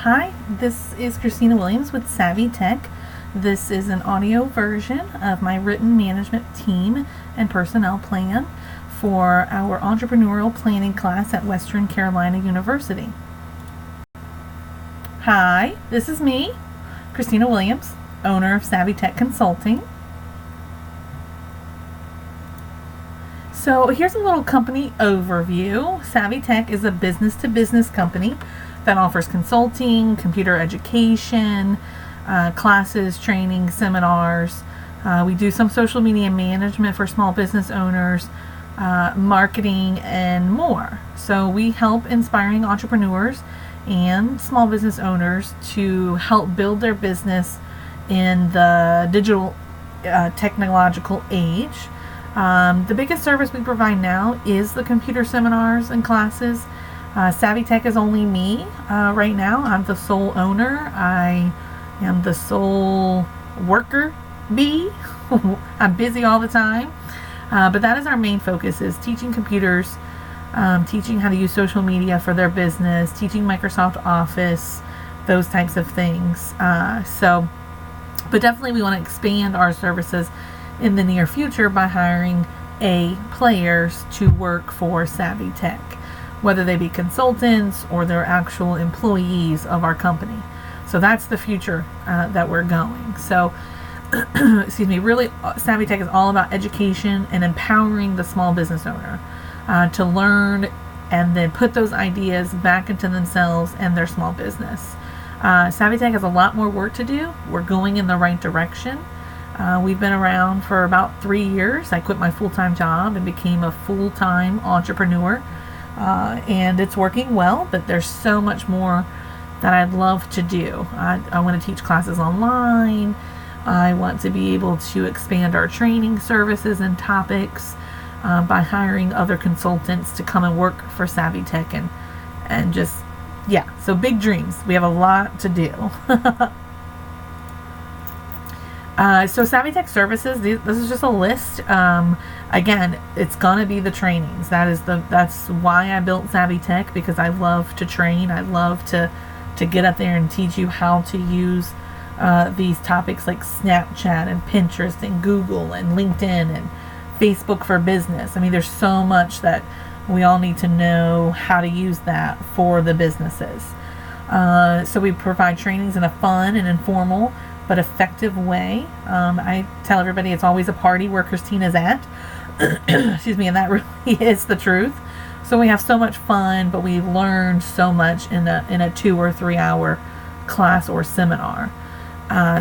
Hi, this is Christina Williams with Savvy Tech. This is an audio version of my written management team and personnel plan for our entrepreneurial planning class at Western Carolina University. Hi, this is me, Christina Williams, owner of Savvy Tech Consulting. So here's a little company overview. Savvy Tech is a business-to-business company that offers consulting, computer education, classes, training, seminars. We do some social media management for small business owners, marketing, and more. So we help inspiring entrepreneurs and small business owners to help build their business in the digital technological age. The biggest service we provide now is the computer seminars and classes. Savvy Tech is only me right now. I'm the sole owner. I am the sole worker bee. I'm busy all the time. But that is our main focus, is teaching computers, teaching how to use social media for their business, teaching Microsoft Office, those types of things. But definitely we want to expand our services in the near future by hiring players to work for Savvy Tech, whether they be consultants or they're actual employees of our company. So that's the future that we're going. So, really, Savvy Tech is all about education and empowering the small business owner to learn and then put those ideas back into themselves and their small business. Savvy Tech has a lot more work to do. We're going in the right direction. We've been around for about 3 years. I quit my full-time job and became a full-time entrepreneur. And it's working well, but there's so much more that I'd love to do. I want to teach classes online. I want to be able to expand our training services and topics by hiring other consultants to come and work for Savvy Tech and just, so big dreams. We have a lot to do. So Savvy Tech Services, this is just a list. Again, it's gonna be the trainings. That's why I built Savvy Tech, because I love to train. I love to get up there and teach you how to use these topics like Snapchat and Pinterest and Google and LinkedIn and Facebook for business. I mean, there's so much that we all need to know how to use that for the businesses. So we provide trainings in a fun and informal but effective way. I tell everybody it's always a party where Christina's at. Excuse me, and that really is the truth. So we have so much fun, but we learn so much in a 2 or 3 hour class or seminar.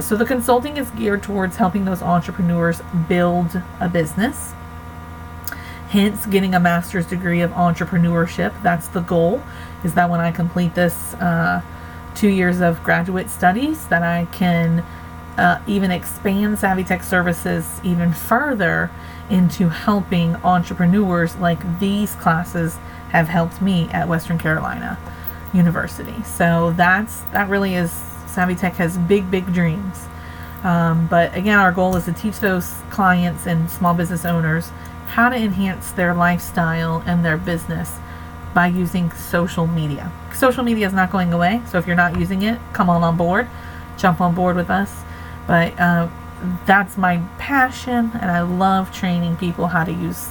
So the consulting is geared towards helping those entrepreneurs build a business, hence getting a master's degree of entrepreneurship. That's the goal, is that when I complete this 2 years of graduate studies, that I can even expand Savvy Tech Services even further into helping entrepreneurs like these classes have helped me at Western Carolina University. So that really is, Savvy Tech has big dreams. But again, our goal is to teach those clients and small business owners how to enhance their lifestyle and their business by using social media. Social media is not going away, so if you're not using it, come on board, jump on board with us. But that's my passion, and I love training people how to use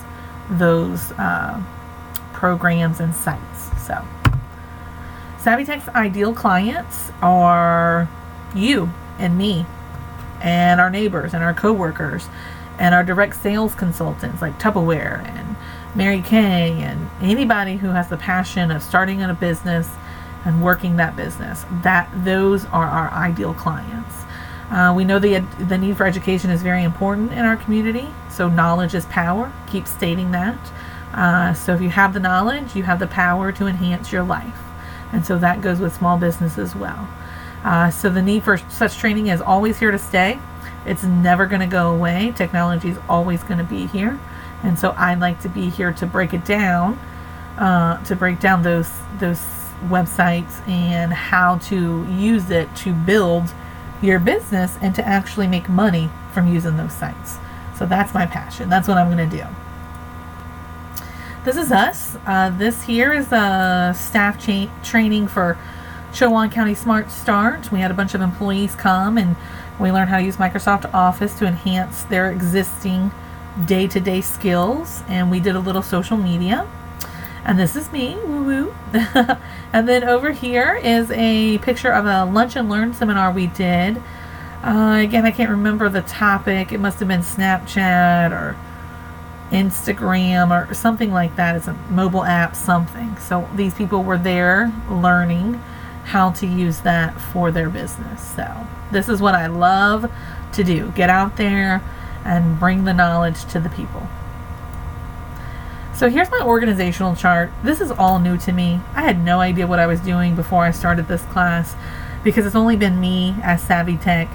those programs and sites. So Savvy Tech's ideal clients are you and me and our neighbors and our coworkers and our direct sales consultants like Tupperware and Mary Kay, and anybody who has the passion of starting in a business and working that business. Those are our ideal clients. We know the need for education is very important in our community, so knowledge is power. Keep stating that. So if you have the knowledge, you have the power to enhance your life. And so that goes with small business as well. So the need for such training is always here to stay. It's never going to go away. Technology is always going to be here. And so I'd like to be here to break it down, those websites and how to use it to build your business and to actually make money from using those sites. So that's my passion. That's what I'm going to do. This is us. This here is a staff training for Chowan County Smart Start. We had a bunch of employees come and we learned how to use Microsoft Office to enhance their existing day-to-day skills. And we did a little social media. And this is me, woo-woo. And then over here is a picture of a lunch and learn seminar we did. Again, I can't remember the topic. It must have been Snapchat or Instagram or something like that. It's a mobile app, something. So these people were there learning how to use that for their business. So this is what I love to do. Get out there and bring the knowledge to the people. So here's my organizational chart. This is all new to me. I had no idea what I was doing before I started this class because it's only been me as Savvy Tech,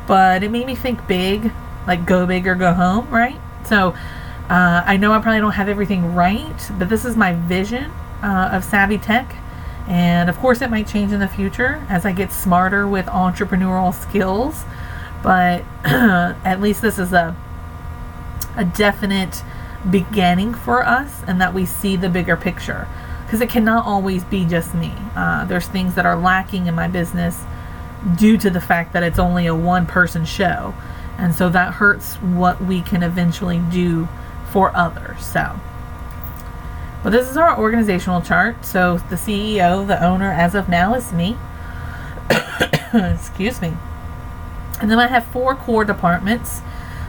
but it made me think big, like go big or go home, right? So I know I probably don't have everything right, but this is my vision of Savvy Tech. And of course it might change in the future as I get smarter with entrepreneurial skills, but at least this is a definite beginning for us, and that we see the bigger picture, because it cannot always be just me. There's things that are lacking in my business due to the fact that it's only a one-person show, and so that hurts what we can eventually do for others. So, but this is our organizational chart. So the CEO, the owner as of now, is me. Excuse me. And then I have 4 core departments.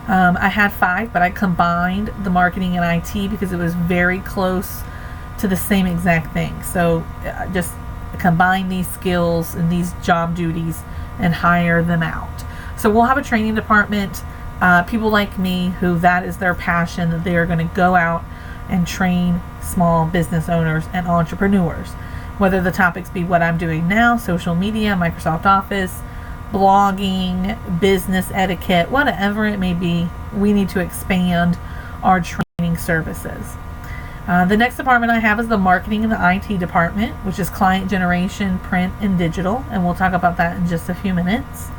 I had 5, but I combined the marketing and IT because it was very close to the same exact thing. So just combine these skills and these job duties and hire them out. So we'll have a training department, people like me who that is their passion, that they are going to go out and train small business owners and entrepreneurs, whether the topics be what I'm doing now, social media, Microsoft Office, blogging, business etiquette, whatever it may be. We need to expand our training services. The next department I have is the marketing and the IT department, which is client generation, print, and digital, and we'll talk about that in just a few minutes.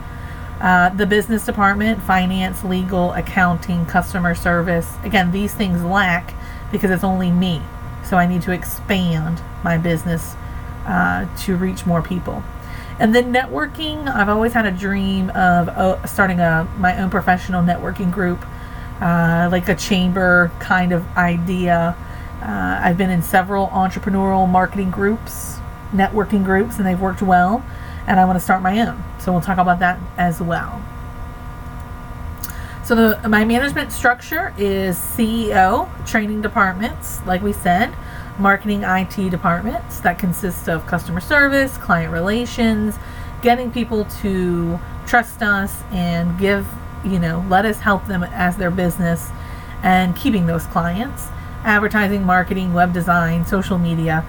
The business department, finance, legal, accounting, customer service. Again, these things lack because it's only me, so I need to expand my business to reach more people. And then networking, I've always had a dream of starting my own professional networking group, like a chamber kind of idea. I've been in several entrepreneurial marketing groups, networking groups, and they've worked well, and I want to start my own. So we'll talk about that as well. So my management structure is CEO, training departments, like we said, marketing, IT departments that consist of customer service, client relations, getting people to trust us and let us help them as their business, and keeping those clients. Advertising, marketing, web design, social media,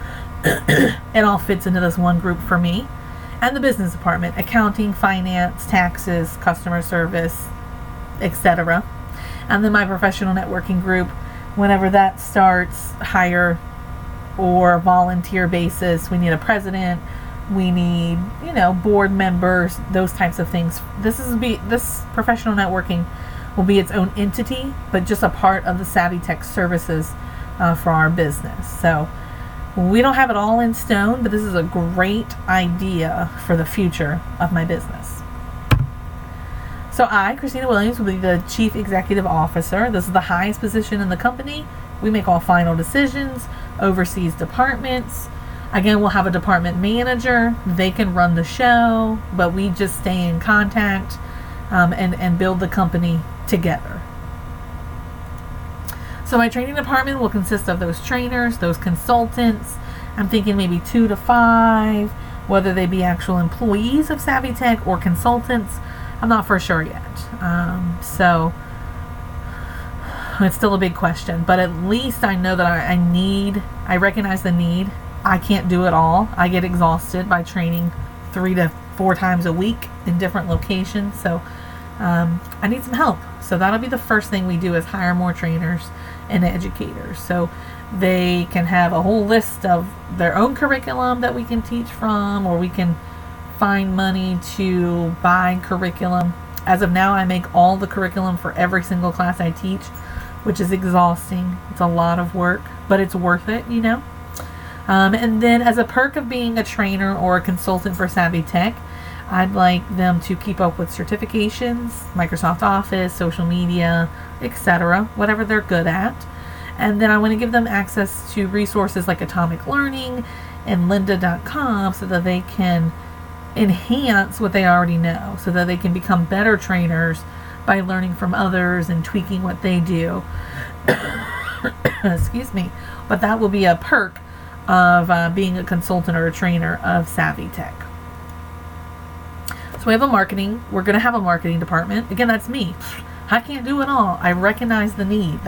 it all fits into this one group for me. And the business department, accounting, finance, taxes, customer service, etc. And then my professional networking group, whenever that starts, hire or volunteer basis. We need a president, we need board members, those types of things. This professional networking will be its own entity, but just a part of the Savvy Tech services for our business. So we don't have it all in stone, but this is a great idea for the future of my business. So I, Christina Williams, will be the Chief Executive Officer. This is the highest position in the company. We make all final decisions, oversees departments. Again, we'll have a department manager. They can run the show, but we just stay in contact and build the company together. So my training department will consist of those trainers, those consultants. I'm thinking maybe 2 to 5, whether they be actual employees of Savvy Tech or consultants. I'm not for sure yet. So it's still a big question, but at least I know that I recognize the need. I can't do it all. I get exhausted by training 3 to 4 times a week in different locations. So I need some help. So that'll be the first thing we do, is hire more trainers and educators. So they can have a whole list of their own curriculum that we can teach from, or we can find money to buy curriculum. As of now, I make all the curriculum for every single class I teach, which is exhausting. It's a lot of work, but it's worth it, And then as a perk of being a trainer or a consultant for Savvy Tech, I'd like them to keep up with certifications, Microsoft Office, social media, etc., whatever they're good at. And then I want to give them access to resources like Atomic Learning and lynda.com so that they can enhance what they already know, so that they can become better trainers by learning from others and tweaking what they do. Excuse me. But that will be a perk of being a consultant or a trainer of Savvy Tech. So we have a marketing. We're going to have a marketing department. Again, that's me. I can't do it all. I recognize the need.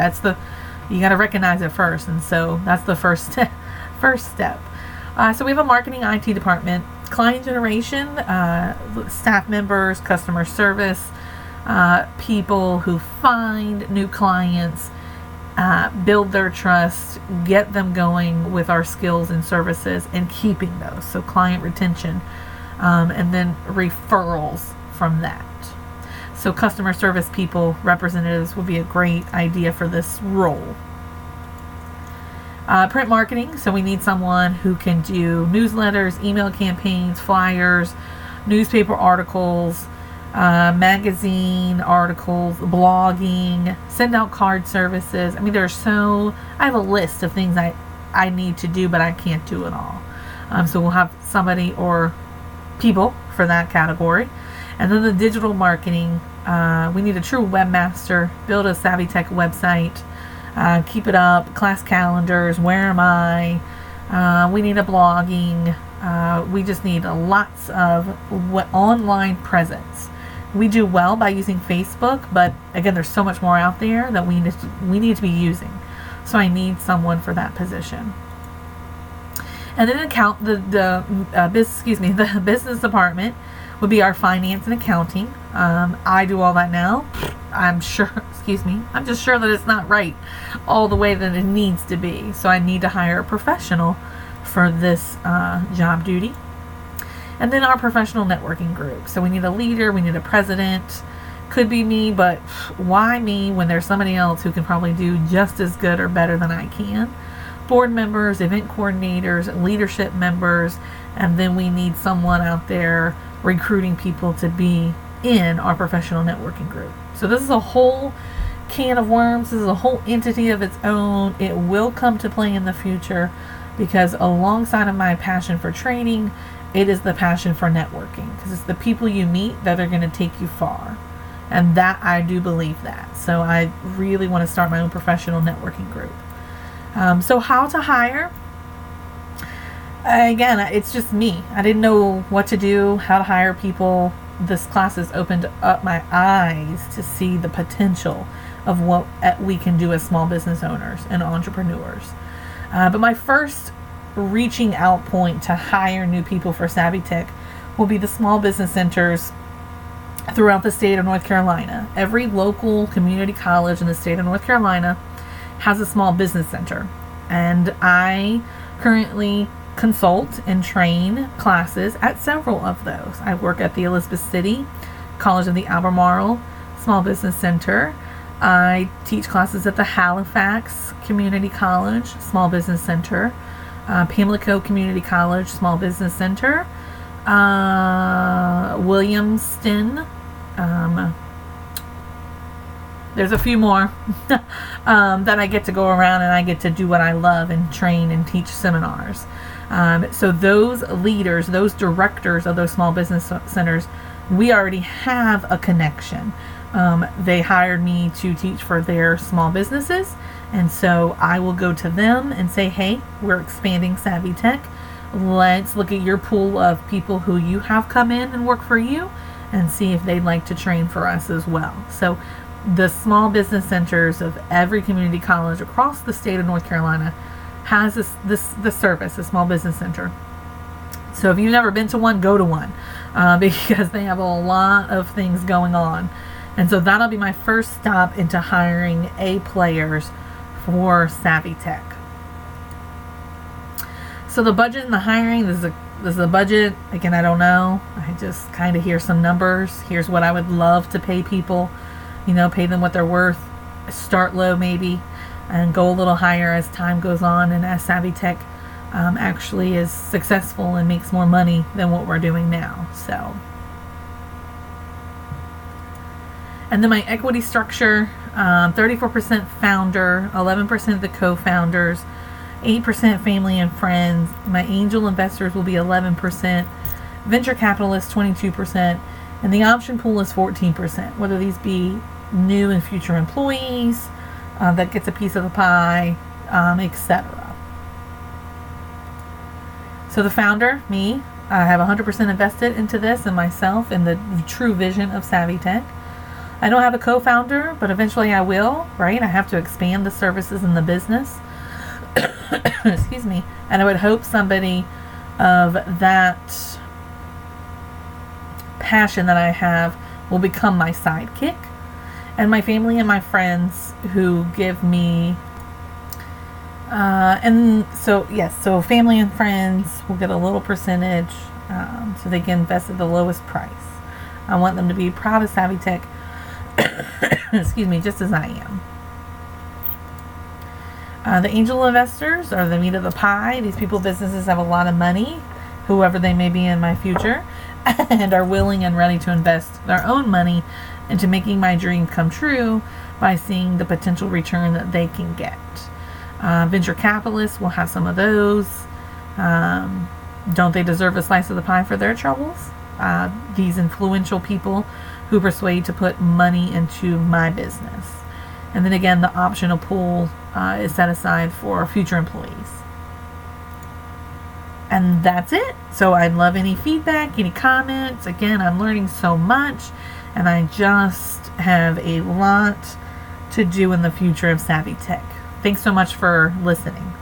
You got to recognize it first. And so that's the first step. So we have a marketing IT department, client generation, staff members, customer service, people who find new clients, build their trust, get them going with our skills and services, and keeping those. So client retention, and then referrals from that. So customer service people, representatives would be a great idea for this role. Print marketing, so we need someone who can do newsletters, email campaigns, flyers, newspaper articles, magazine articles, blogging, send out card services. I mean, I have a list of things I need to do, but I can't do it all. So we'll have somebody or people for that category. And then the digital marketing, we need a true webmaster, build a Savvy Tech website, keep it up, class calendars, where am I? We need a blogging. We just need lots of online presence. We do well by using Facebook, but again, there's so much more out there that we need to be using. So I need someone for that position. And then the business department would be our finance and accounting. I do all that now. I'm just sure that it's not right all the way that it needs to be. So I need to hire a professional for this job duty. And then our professional networking group. So we need a leader, we need a president. Could be me, but why me when there's somebody else who can probably do just as good or better than I can? Board members, event coordinators, leadership members, and then we need someone out there recruiting people to be in our professional networking group. So this is a whole can of worms. This is a whole entity of its own. It will come to play in the future because alongside of my passion for training, it is the passion for networking, because it's the people you meet that are going to take you far. And that, I do believe that. So I really want to start my own professional networking group. So how to hire? Again, it's just me. I didn't know what to do, how to hire people. This class has opened up my eyes to see the potential of what we can do as small business owners and entrepreneurs. But my first reaching out point to hire new people for Savvy Tech will be the small business centers throughout the state of North Carolina. Every local community college in the state of North Carolina has a small business center, and I currently consult and train classes at several of those. I work at the Elizabeth City College of the Albemarle Small Business Center. I teach classes at the Halifax Community College Small Business Center, Pamlico Community College Small Business Center, Williamston. There's a few more that I get to go around and I get to do what I love and train and teach seminars. So those leaders, those directors of those small business centers, we already have a connection. They hired me to teach for their small businesses, and so I will go to them and say, hey, we're expanding Savvy Tech. Let's look at your pool of people who you have come in and work for you and see if they'd like to train for us as well. So the small business centers of every community college across the state of North Carolina has this service, a small business center. So if you've never been to one, go to one, because they have a lot of things going on. And so that'll be my first stop into hiring A players for Savvy Tech. So the budget and the hiring, this is a budget. Again, I don't know. I just kind of hear some numbers. Here's what I would love to pay people. Pay them what they're worth. Start low maybe, and go a little higher as time goes on and as Savvy Tech actually is successful and makes more money than what we're doing now. So, and then my equity structure, 34% founder, 11% of the co-founders, 8% family and friends. My angel investors will be 11%, venture capitalists 22%, and the option pool is 14%, whether these be new and future employees that gets a piece of the pie, etc. So the founder, me, I have 100% invested into this and myself and the true vision of Savvy Tech. I don't have a co-founder, but eventually I will, right? I have to expand the services in the business. Excuse me. And I would hope somebody of that passion that I have will become my sidekick. And my family and my friends who give me and so, yes, so family and friends will get a little percentage so they can invest at the lowest price. I want them to be proud of Savvy Tech, excuse me, just as I am. The angel investors are the meat of the pie. These people, businesses have a lot of money, whoever they may be in my future, and are willing and ready to invest their own money into making my dream come true by seeing the potential return that they can get. Venture capitalists will have some of those. Don't they deserve a slice of the pie for their troubles? These influential people who persuade to put money into my business. And then again, the optional pool is set aside for future employees. And that's it. So I'd love any feedback, any comments. Again, I'm learning so much, and I just have a lot to do in the future of Savvy Tech. Thanks so much for listening.